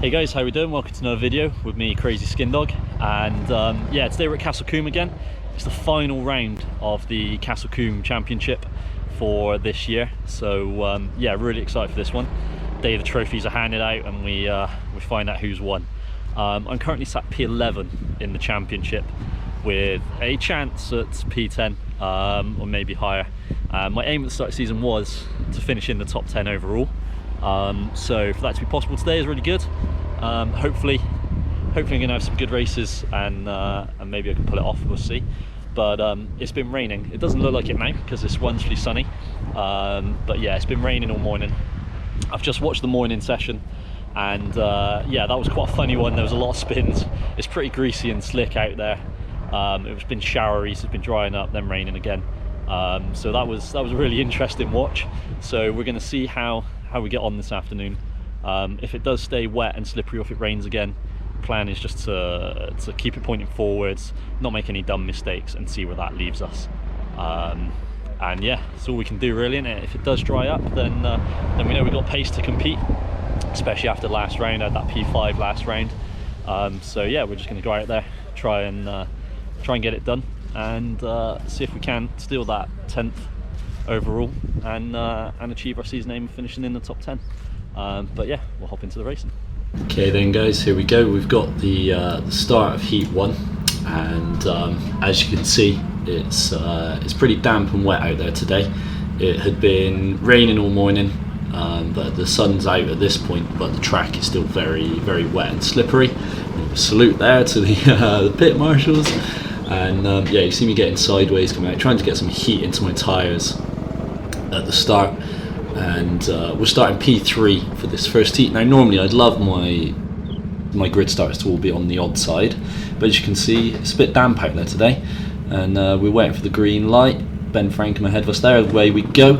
Hey guys, how we doing? Welcome to another video with me, Crazy Skin Dog. And yeah, today we're at Castle Combe again. It's the final round of the Castle Combe Championship for this year. So yeah, really excited for this one. Day of the trophies are handed out and we find out who's won. I'm currently sat P11 in the championship with a chance at P10 or maybe higher. My aim at the start of the season was to finish in the top 10 overall. So for that to be possible today is really good. Hopefully I'm going to have some good races and maybe I can pull it off, we'll see. But it's been raining. It doesn't look like it now because it's wonderfully sunny. But yeah, it's been raining all morning. I've just watched the morning session and yeah, that was quite a funny one. There was a lot of spins. It's pretty greasy and slick out there. It's been showery, so it's been drying up, then raining again. So that was a really interesting watch. So we're going to see how we get on this afternoon. If it does stay wet and slippery or if it rains again, the plan is just to keep it pointing forwards, not make any dumb mistakes and see where that leaves us. And yeah, that's all we can do really, innit? If it does dry up, then we know we've got pace to compete, especially after last round. I had that P5 last round. So yeah, we're just going to go out there, try and get it done and see if we can steal that 10th overall and achieve our season aim of finishing in the top 10. But yeah, we'll hop into the racing. Okay then guys, here we go. We've got the start of heat 1 and as you can see, it's pretty damp and wet out there today. It had been raining all morning, but the sun's out at this point, but the track is still very, very wet and slippery. Salute there to the pit marshals. And yeah, you see me getting sideways coming out, trying to get some heat into my tyres at the start. And we're starting P3 for this first heat. Now normally I'd love my grid starts to all be on the odd side, but as you can see, it's a bit damp out there today. And we're waiting for the green light. Ben Frankham ahead of us there, away we go.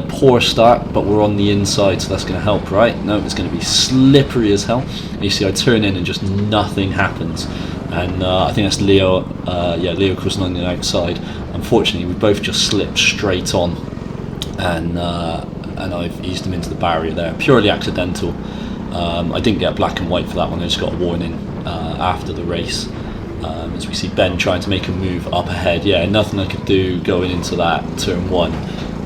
Poor start, but we're on the inside, so that's going to help, right? No, it's going to be slippery as hell. And you see I turn in and just nothing happens. And I think that's Leo, yeah, Leo crossing on the outside. Unfortunately, we both just slipped straight on, and I've eased him into the barrier there, purely accidental. I didn't get black and white for that one, I just got a warning after the race. As we see Ben trying to make a move up ahead. Yeah, nothing I could do going into that turn 1.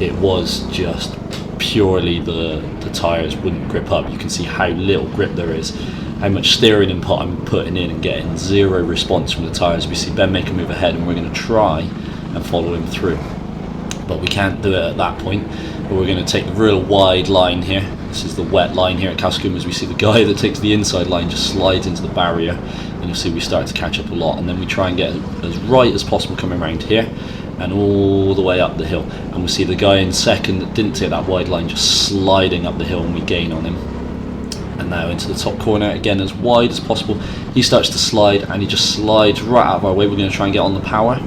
It was just purely the tyres wouldn't grip up. You can see how little grip there is, how much steering input I'm putting in and getting zero response from the tyres. We see Ben make a move ahead and we're going to try and follow him through, but we can't do it at that point. But we're going to take the real wide line here. This is the wet line here at Castle Combe. As we see the guy that takes the inside line just slides into the barrier, and you'll see we start to catch up a lot, and then we try and get as right as possible coming around here and all the way up the hill, and we'll see the guy in second that didn't take that wide line just sliding up the hill, and we gain on him. And now into the top corner again, as wide as possible. He starts to slide and he just slides right out of our way. We're going to try and get on the power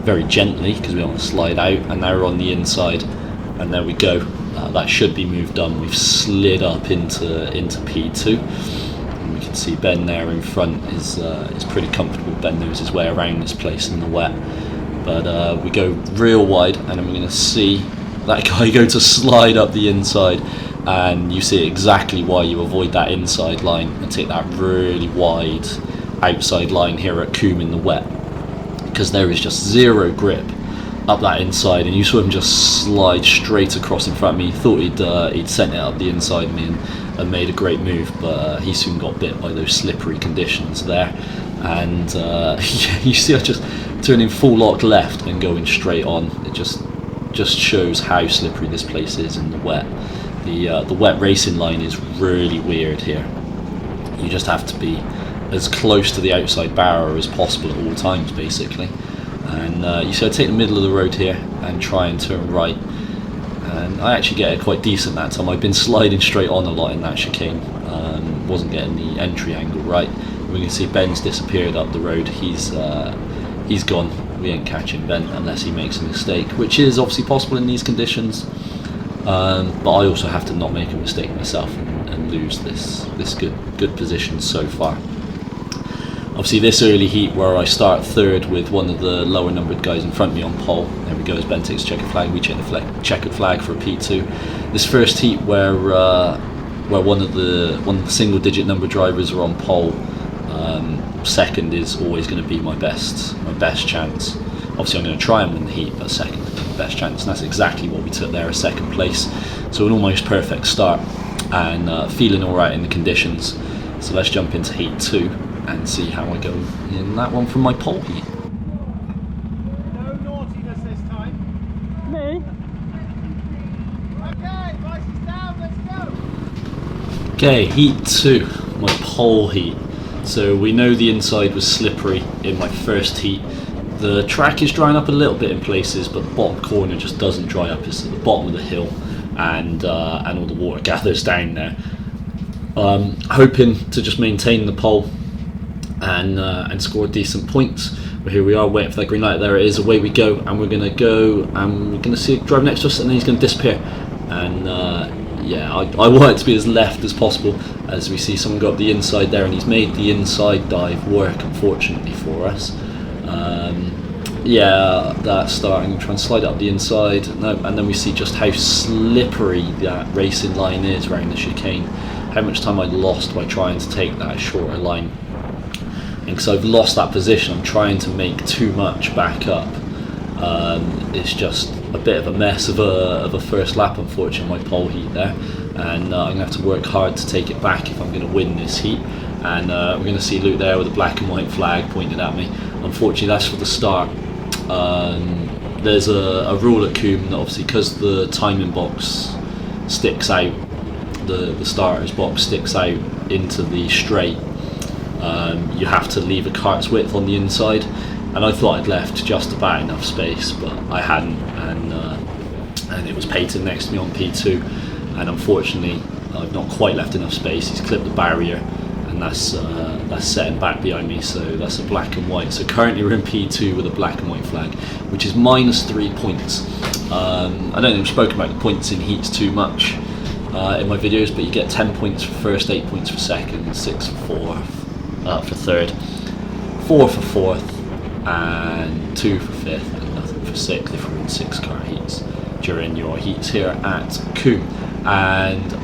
very gently because we don't want to slide out, and now we're on the inside, and there we go. That should be move done. We've slid up into P2, and we can see Ben there in front is pretty comfortable. Ben knows his way around this place in the wet, but we go real wide, and then we're going to see that guy go to slide up the inside, and you see exactly why you avoid that inside line and take that really wide outside line here at Combe in the wet, because there is just zero grip up that inside, and you saw him just slide straight across in front of me. He thought he'd sent it up the inside of me and made a great move, but he soon got bit by those slippery conditions there. And you see I just turning full lock left and going straight on. It just shows how slippery this place is in the wet. The wet racing line is really weird here. You just have to be as close to the outside barrier as possible at all times, basically. And you see I take the middle of the road here and try and turn right, and I actually get it quite decent that time. I've been sliding straight on a lot in that chicane, wasn't getting the entry angle right. We can see Ben's disappeared up the road. He's gone. We ain't catching Ben unless he makes a mistake, which is obviously possible in these conditions, but I also have to not make a mistake myself and lose this good position so far. Obviously this early heat where I start third with one of the lower numbered guys in front of me on pole. There we go, as Ben takes checkered flag, we check the checkered flag for a P2. This first heat where where one of the single digit number drivers are on pole, second is always going to be my best chance. Obviously I'm going to try and win the heat, but second is the best chance, and that's exactly what we took there, a second place. So an almost perfect start, and feeling alright in the conditions. So let's jump into heat 2 and see how I go in that one from my pole heat. No naughtiness this time. Me? Okay, voices down, let's go. Okay, heat 2, my pole heat. So we know the inside was slippery in my first heat. The track is drying up a little bit in places, but the bottom corner just doesn't dry up. It's at the bottom of the hill, and all the water gathers down there. Hoping to just maintain the pole and score decent points. But here we are, waiting for that green light. There it is. Away we go, and we're gonna go, and we're gonna see it drive next to us, and then he's gonna disappear. And yeah, I want it to be as left as possible, as we see someone go up the inside there, and he's made the inside dive work, unfortunately for us. Yeah, that starting, try and slide it up the inside, no, and then we see just how slippery that racing line is around the chicane, how much time I lost by trying to take that shorter line. And because I've lost that position, I'm trying to make too much back up. It's just a bit of a mess of a first lap, unfortunately, my pole heat there, and I'm going to have to work hard to take it back if I'm going to win this heat. And we're going to see Luke there with a black and white flag pointed at me. Unfortunately, that's for the start. There's a rule at Combe that obviously, because the timing box sticks out, the starter's box sticks out into the straight, you have to leave a cart's width on the inside, and I thought I'd left just about enough space, but I hadn't, and it was Peyton next to me on P2, and unfortunately I've not quite left enough space. He's clipped the barrier, and that's setting back behind me, so that's a black and white. So currently we're in P2 with a black and white flag, which is -3 points. I don't think I've spoken about the points in heats too much in my videos, but you get 10 points for first, 8 points for second, 6 for third, 4 for fourth, and 2 for fifth, and nothing for sixth if we're in 6 car heats during your heats here at Combe. And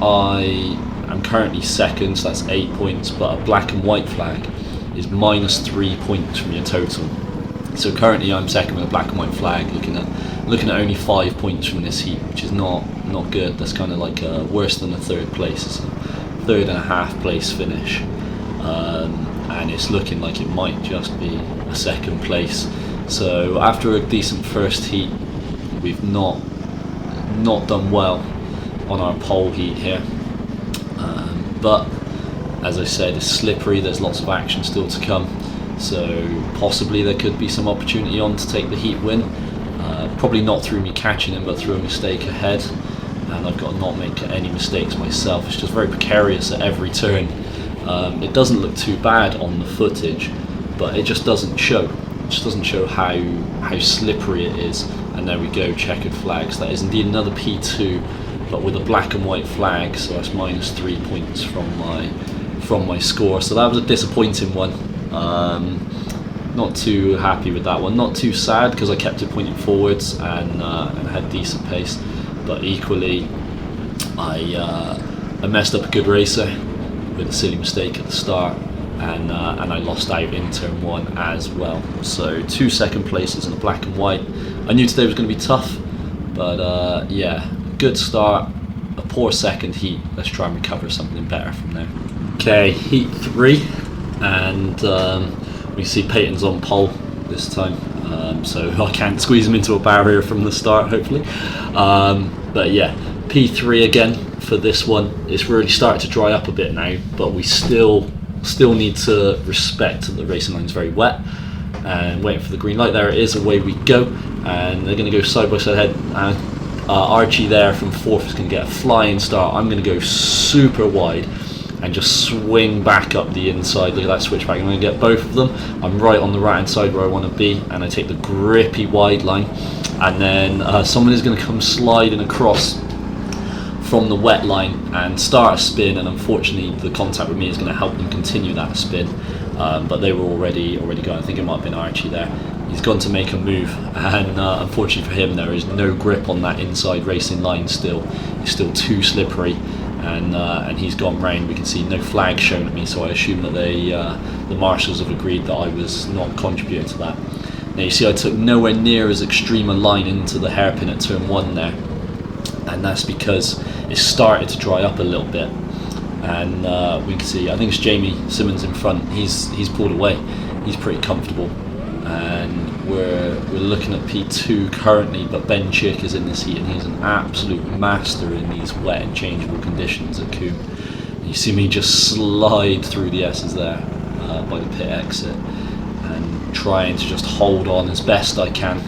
I'm currently second, so that's 8 points, but a black and white flag is -3 points from your total. So currently I'm second with a black and white flag, looking at only 5 points from this heat, which is not good. That's kind of like worse than a third place. It's a 3.5 place finish, and it's looking like it might just be a second place. So after a decent first heat, we've not done well on our pole heat here. But as I said, it's slippery, there's lots of action still to come, so possibly there could be some opportunity on to take the heat win. Probably not through me catching him, but through a mistake ahead, and I've got to not make any mistakes myself. It's just very precarious at every turn. It doesn't look too bad on the footage, but it just doesn't show. It just doesn't show how slippery it is. And there we go, checkered flags. That is indeed another P2, but with a black and white flag, so that's -3 points from my score. So that was a disappointing one. Not too happy with that one. Not too sad, because I kept it pointing forwards and had decent pace. But equally, I messed up a good racer with a silly mistake at the start, and I lost out in turn 1 as well. So 2 second places in a black and white. I knew today was going to be tough, but yeah, good start, a poor second heat. Let's try and recover something better from there. Okay, heat 3, and we see Peyton's on pole this time, so I can't squeeze him into a barrier from the start, hopefully. But yeah, P3 again for this one. It's really started to dry up a bit now, but we still need to respect that the racing line's very wet, and waiting for the green light. There it is, away we go, and they're going to go side by side ahead, and Archie there from 4th is going to get a flying start. I'm going to go super wide and just swing back up the inside. Look at that switchback. I'm going to get both of them. I'm right on the right hand side where I want to be, and I take the grippy wide line, and then someone is going to come sliding across from the wet line and start a spin, and unfortunately the contact with me is going to help them continue that spin, but they were already going. I think it might have been Archie there. He's gone to make a move, and unfortunately for him, there is no grip on that inside racing line still. It's still too slippery, and he's gone round. We can see no flag shown at me, so I assume that the marshals have agreed that I was not contributing to that. Now you see I took nowhere near as extreme a line into the hairpin at turn 1 there, and that's because it started to dry up a little bit, and we can see, I think it's Jamie Simmons in front, he's pulled away, he's pretty comfortable, and we're looking at P2 currently, but Ben Chick is in this heat and he's an absolute master in these wet and changeable conditions at Combe. You see me just slide through the S's there by the pit exit and trying to just hold on as best I can.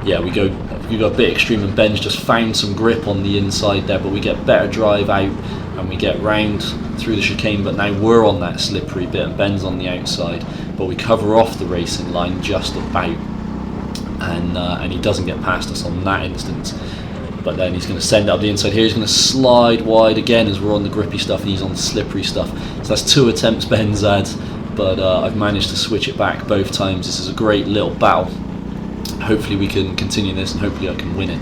Yeah, we go a bit extreme and Ben's just found some grip on the inside there, but we get better drive out and we get round through the chicane, but now we're on that slippery bit and Ben's on the outside, but we cover off the racing line just about, and he doesn't get past us on that instance, but then he's going to send it up the inside here. He's going to slide wide again as we're on the grippy stuff and he's on the slippery stuff, so that's 2 attempts Ben's had, but I've managed to switch it back both times. This is a great little battle. Hopefully we can continue this and hopefully I can win it,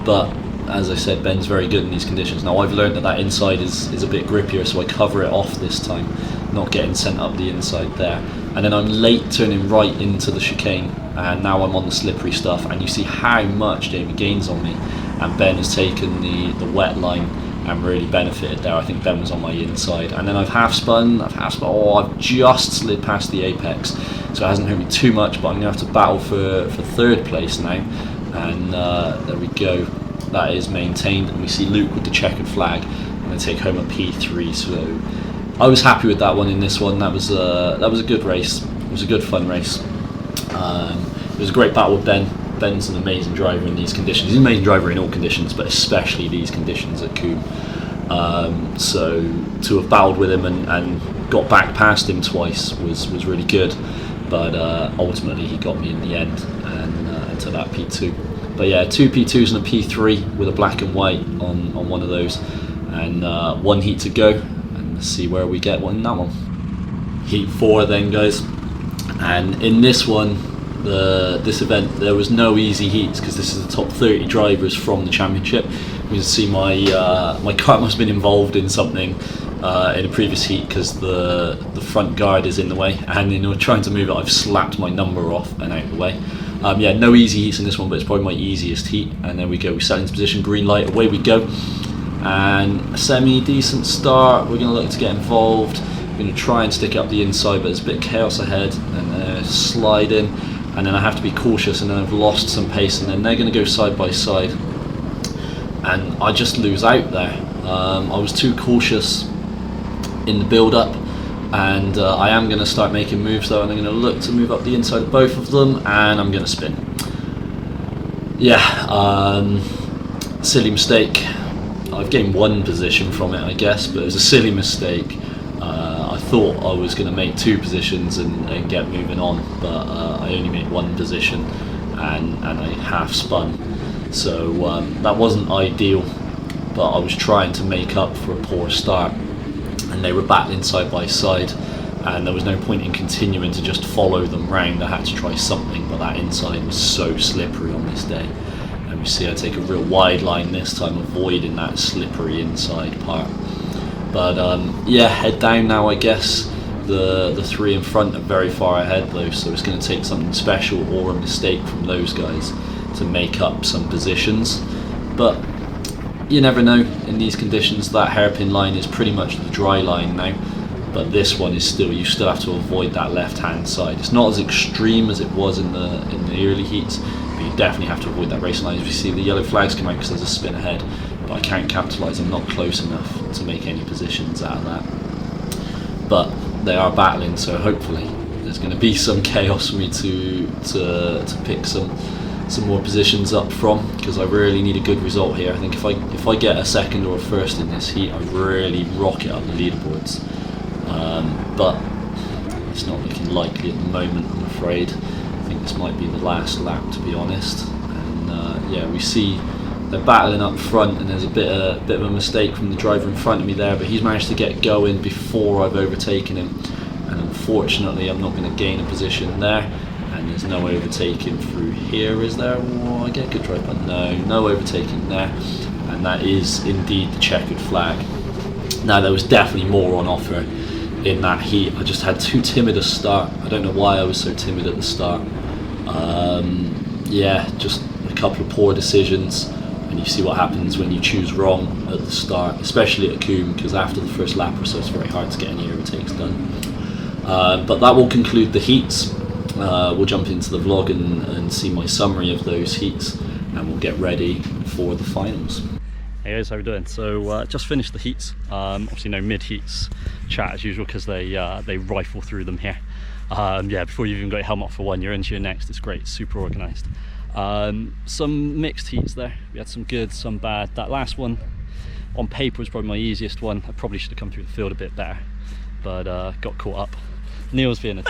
but as I said, Ben's very good in these conditions. Now I've learned that inside is a bit grippier, so I cover it off this time, not getting sent up the inside there. And then I'm late turning right into the chicane, and now I'm on the slippery stuff, and you see how much Jamie gains on me, and Ben has taken the wet line and really benefited there. I think Ben was on my inside, and then I've half spun, oh, I've just slid past the apex, so it hasn't hurt me too much, but I'm going to have to battle for 3rd place now, and there we go. That is maintained, and we see Luke with the checkered flag. I'm going to take home a P3, so I was happy with that one in this one. That was a good race. It was a good fun race. It was a great battle with Ben. Ben's an amazing driver in these conditions. He's an amazing driver in all conditions, but especially these conditions at Combe. So to have battled with him and got back past him twice was really good, but ultimately he got me in the end and to that P2. But yeah, 2 P2s and a P3 with a black and white on one of those, and 1 heat to go, and let's see where we get one in that one. Heat 4 then, guys, and in this one, this event, there was no easy heats because this is the top 30 drivers from the championship. You can see my car must have been involved in something in a previous heat because the front guard is in the way, and in trying to move it I've slapped my number off and out of the way. Yeah, no easy heats in this one, but it's probably my easiest heat. And there we go, we set into position, green light, away we go. And a semi-decent start, we're going to look to get involved. We're going to try and stick up the inside, but there's a bit of chaos ahead, and slide in. And then I have to be cautious, and then I've lost some pace, and then they're going to go side by side. And I just lose out there. I was too cautious in the build-up. And I am going to start making moves though, and I'm going to look to move up the inside of both of them, and I'm going to spin. Yeah, silly mistake. I've gained 1 position from it, I guess, but it was a silly mistake. I thought I was going to make 2 positions and get moving on, but I only made 1 position and I half spun. So that wasn't ideal, but I was trying to make up for a poor start. And they were battling side by side, and there was no point in continuing to just follow them round. I had to try something, but that inside was so slippery on this day. And we see I take a real wide line this time, avoiding that slippery inside part. But yeah, head down now, I guess. The 3 in front are very far ahead though, so it's going to take something special or a mistake from those guys to make up some positions. But you never know in these conditions. That hairpin line is pretty much the dry line now, but this one is still, you still have to avoid that left hand side. It's not as extreme as it was in the early heats, but you definitely have to avoid that racing line. As you see, the yellow flags come out because there's a spin ahead, but I can't capitalise, I'm not close enough to make any positions out of that. But they are battling, so hopefully there's going to be some chaos for me to pick some more positions up from, because I really need a good result here. I think if I get a 2nd or a 1st in this heat, I really rocket up the leaderboards. But it's not looking likely at the moment, I'm afraid. I think this might be the last lap, to be honest. And yeah, we see they're battling up front, and there's a bit of a mistake from the driver in front of me there, but he's managed to get going before I've overtaken him, and unfortunately I'm not going to gain a position there. And there's no overtaking through here, is there? Oh, I get a good drive, but no overtaking there. and that is indeed the checkered flag. Now, there was definitely more on offer in that heat. I just had too timid a start. I don't know why I was so timid at the start. Yeah, just a couple of poor decisions, and you see what happens when you choose wrong at the start, especially at Combe, because after the first lap or so it's very hard to get any overtakes done. But that will conclude the heats. We'll jump into the vlog and see my summary of those heats, and we'll get ready for the finals. Hey guys, how are we doing? So just finished the heats. Obviously no mid-heats chat as usual, because they rifle through them here. Yeah, before you've even got your helmet off for one, you're into your next. It's great, super organised. Some mixed heats there. We had some good, some bad. That last one on paper was probably my easiest one. I probably should have come through the field a bit better, but got caught up. Neil's being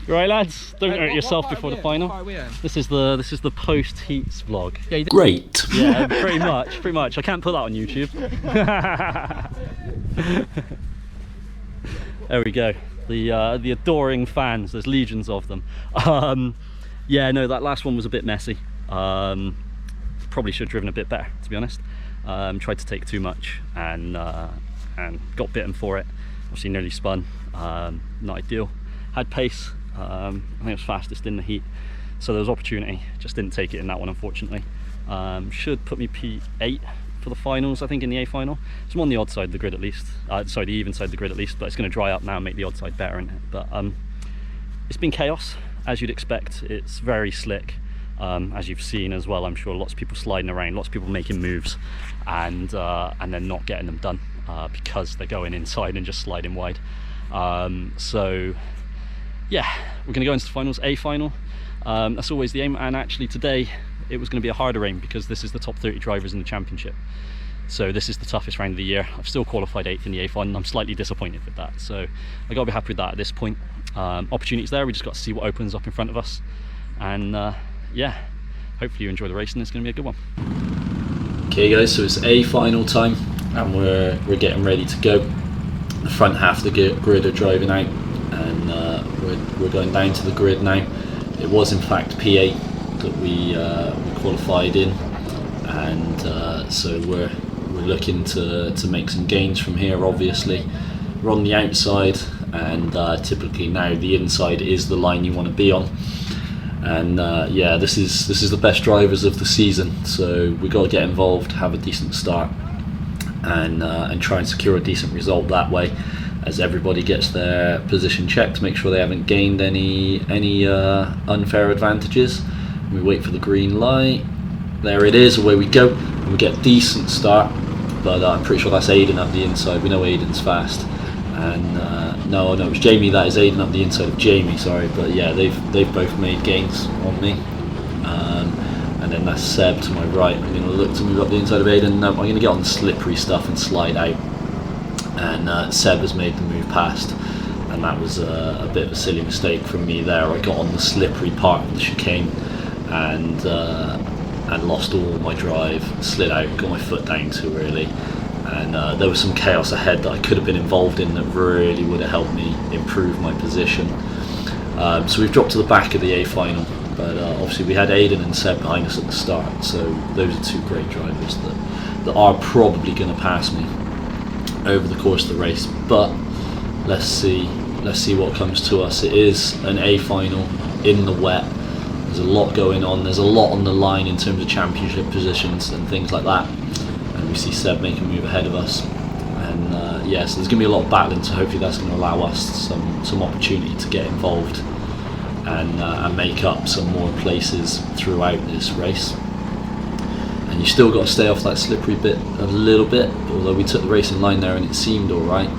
right, lads, don't hurt yourself before the final. This is the post heats vlog. Yeah, great. Yeah, pretty much. I can't put that on YouTube. There we go. The adoring fans. There's legions of them. Yeah, no, that last one was a bit messy. Probably should have driven a bit better, to be honest. Tried to take too much and got bitten for it. Obviously nearly spun. Not ideal. Had pace. I think it was fastest in the heat, so there was opportunity. Just didn't take it in that one, unfortunately. Should put me P8 for the finals, I think, in the A final. So I'm on the odd side of the grid at least. Sorry, the even side of the grid at least, but it's going to dry up now and make the odd side better, isn't it? But it's been chaos, as you'd expect. It's very slick, as you've seen as well. I'm sure lots of people sliding around, lots of people making moves, and then not getting them done because they're going inside and just sliding wide. So yeah, we're going to go into the finals, A final. That's always the aim, and actually today it was going to be a harder aim because this is the top 30 drivers in the championship. So this is the toughest round of the year. I've still qualified 8th in the A final. I'm slightly disappointed with that, so I got to be happy with that at this point. Opportunities there, we just got to see what opens up in front of us, and yeah, hopefully you enjoy the race and it's going to be a good one. Okay guys, so it's A final time, and we're getting ready to go. The front half of the grid are driving out, and we're going down to the grid now. It was in fact P8 that we qualified in, and so we're looking to make some gains from here. Obviously we're on the outside, and typically now the inside is the line you want to be on, and yeah, this is the best drivers of the season, so we got to get involved, have a decent start, and try and secure a decent result that way, as everybody gets their position checked to make sure they haven't gained any unfair advantages. We wait for the green light. There it is, away we go, and we get a decent start, but I'm pretty sure that's Aiden up the inside. We know Aiden's fast, and no, it was Jamie. That is Aiden up the inside of Jamie, sorry, but yeah, they've both made gains on me. And then that's Seb to my right. I'm going to look to move up the inside of Aiden. No, I'm going to get on the slippery stuff and slide out, and Seb has made the move past, and that was a bit of a silly mistake from me there. I got on the slippery part of the chicane and lost all my drive, slid out, got my foot down too early, and there was some chaos ahead that I could have been involved in that really would have helped me improve my position. So we've dropped to the back of the A final, but obviously we had Aiden and Seb behind us at the start, so those are two great drivers that are probably going to pass me over the course of the race. But let's see what comes to us. It is an A final in the wet. There's a lot going on, there's a lot on the line in terms of championship positions and things like that, and we see Seb make a move ahead of us, and yeah, so there's going to be a lot of battling, so hopefully that's going to allow us some opportunity to get involved and make up some more places throughout this race. And you still got to stay off that slippery bit a little bit, although we took the racing line there and it seemed alright.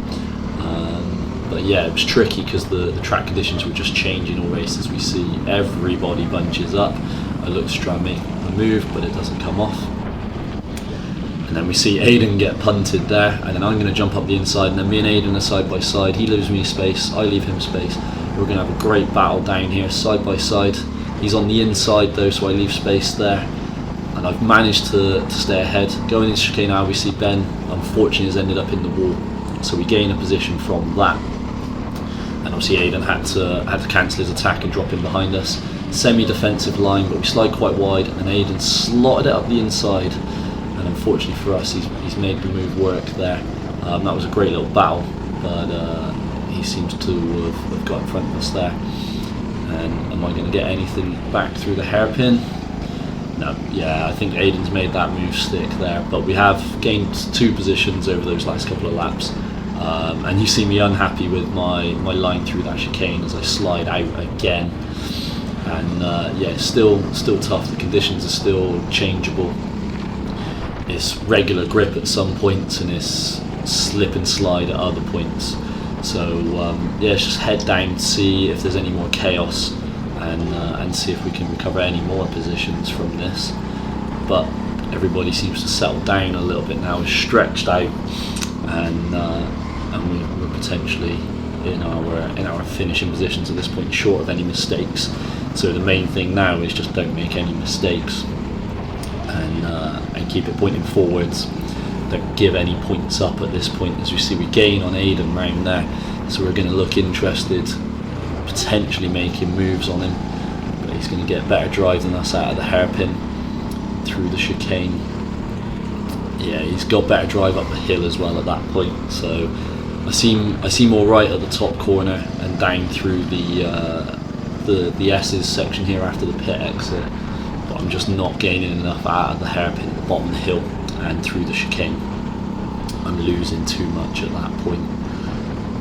But yeah, it was tricky because the track conditions were just changing all races. We see everybody bunches up. I look to try and make a move, but it doesn't come off. And then we see Aiden get punted there, and then I'm going to jump up the inside, and then me and Aiden are side by side. He leaves me space, I leave him space. We're going to have a great battle down here, side by side. He's on the inside though, so I leave space there. And I've managed to stay ahead. Going into chicane now, we see Ben, unfortunately, has ended up in the wall. So we gain a position from that. And obviously Aiden had to cancel his attack and drop in behind us. semi-defensive line, but we slide quite wide, and Aidan slotted it up the inside, and unfortunately for us, he's made the move work there. That was a great little battle, but he seems to have got in front of us there. And am I going to get anything back through the hairpin? No. Yeah, I think Aidan's made that move stick there, but we have gained 2 positions over those last couple of laps. And you see me unhappy with my line through that chicane as I slide out again. And yeah, still tough. The conditions are still changeable. It's regular grip at some points and it's slip and slide at other points. So yeah, let's just head down to see if there's any more chaos and see if we can recover any more positions from this. But everybody seems to settle down a little bit now, is stretched out, and we're potentially in our finishing positions at this point, short of any mistakes. So the main thing now is just don't make any mistakes and keep it pointing forwards. Don't give any points up at this point. As you see, we gain on Aidan round there, so we're going to look interested, potentially making moves on him, but he's going to get better drive than us out of the hairpin through the chicane. Yeah, he's got better drive up the hill as well at that point, so I seem all right at the top corner and down through the S's section here after the pit exit, but I'm just not gaining enough out of the hairpin at the bottom of the hill and through the chicane. I'm losing too much at that point.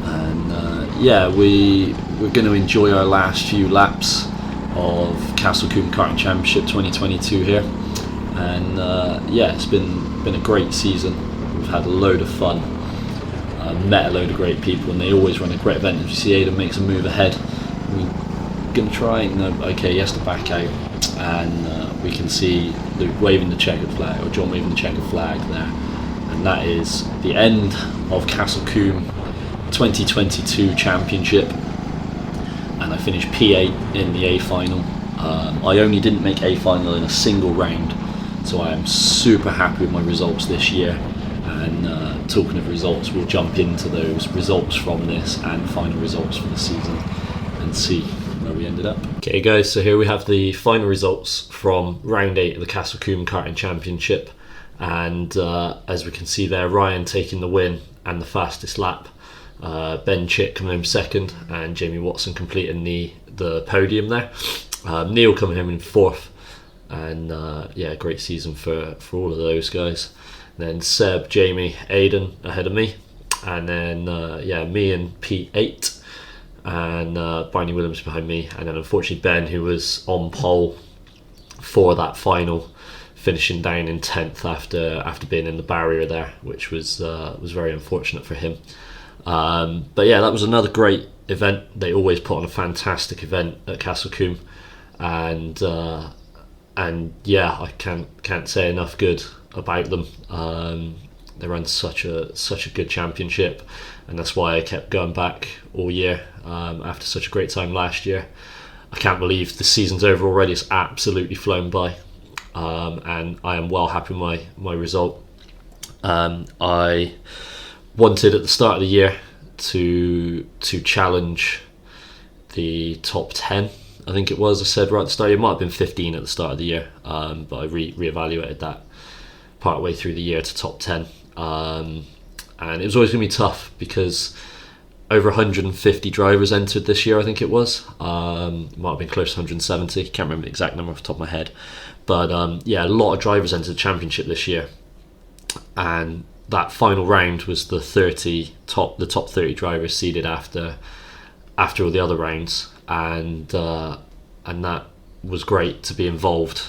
And yeah, we're going to enjoy our last few laps of Castle Combe Karting Championship 2022 here. And yeah, it's been a great season. We've had a load of fun, met a load of great people, and they always run a great event. If you see Aidan makes a move ahead, we're going to try. No, okay, he has to back out, and we can see Luke waving the checkered flag, or John waving the checkered flag there, and that is the end of Castle Combe 2022 Championship. And I finished P8 in the A final. I only didn't make A final in a single round, so I am super happy with my results this year. And talking of results, we'll jump into those results from this and final results for the season and see where we ended up. Okay guys, so here we have the final results from round 8 of the Castle Combe Karting Championship, and as we can see there, Ryan taking the win and the fastest lap, Ben Chick coming home second, and Jamie Watson completing the podium there. Neil coming home in 4th, and yeah, great season for all of those guys. Then Seb, Jamie, Aidan ahead of me, and then yeah, me in P8, and Barney Williams behind me, and then unfortunately Ben, who was on pole for that final, finishing down in 10th after being in the barrier there, which was very unfortunate for him. But yeah, that was another great event. They always put on a fantastic event at Castle Combe, and yeah, I can't say enough good about them. They run such a good championship, and that's why I kept going back all year after such a great time last year. I can't believe the season's over already. It's absolutely flown by, and I am well happy with my result. I wanted at the start of the year to challenge the top 10, I think it was. I said right at the start, it might have been 15 at the start of the year, but I re-evaluated that part way through the year to top 10, and it was always going to be tough because over 150 drivers entered this year, I think it was. Might have been close to 170, can't remember the exact number off the top of my head, but yeah, a lot of drivers entered the championship this year, and that final round was the top 30 drivers seeded after all the other rounds, and that was great to be involved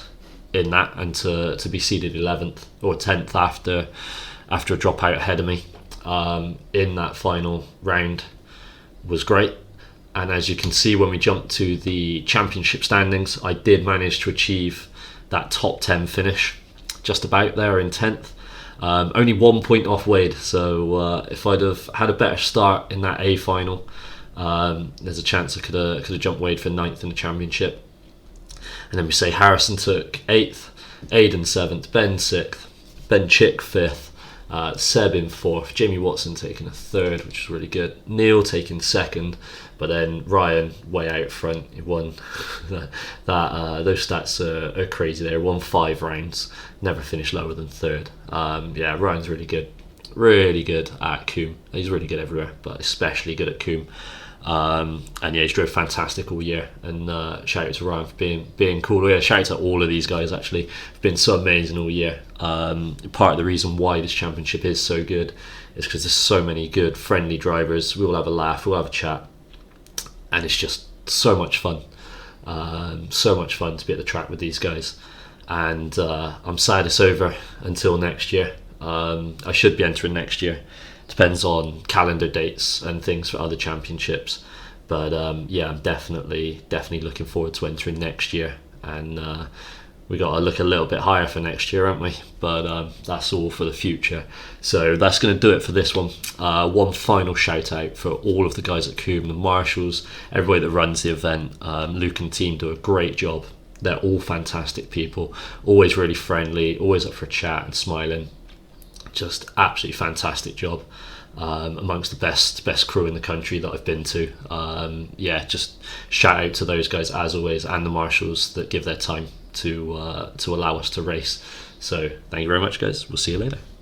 in that, and to be seeded 11th or 10th after a dropout ahead of me in that final round was great. And as you can see, when we jumped to the championship standings, I did manage to achieve that top 10 finish, just about there in 10th. Only 1 point off Wade, so if I'd have had a better start in that A final, there's a chance I could have jumped Wade for 9th in the championship. And then we say Harrison took 8th, Aidan 7th, Ben 6th, Ben Chick 5th, Seb in 4th, Jamie Watson taking a 3rd, which was really good. Neil taking 2nd, but then Ryan way out front. He won. Those stats are crazy. There, won 5 rounds, never finished lower than 3rd. Yeah, Ryan's really good at Combe. He's really good everywhere, but especially good at Combe. And yeah, he's drove fantastic all year, and shout out to Ryan for being cool. Yeah, shout out to all of these guys actually, have been so amazing all year. Part of the reason why this championship is so good is because there's so many good friendly drivers. We all have a laugh, we'll have a chat, and it's just so much fun. So much fun to be at the track with these guys, and I'm sad it's over until next year. I should be entering next year. Depends on calendar dates and things for other championships, but yeah, I'm definitely looking forward to entering next year, and we got to look a little bit higher for next year, haven't we? But that's all for the future. So that's going to do it for this one. One final shout out for all of the guys at Combe, the marshals, everybody that runs the event. Luke and team do a great job. They're all fantastic people, always really friendly, always up for a chat and smiling. Just absolutely fantastic job, amongst the best crew in the country that I've been to. Yeah, just shout out to those guys as always, and the marshals that give their time to allow us to race. So thank you very much, guys. We'll see you later.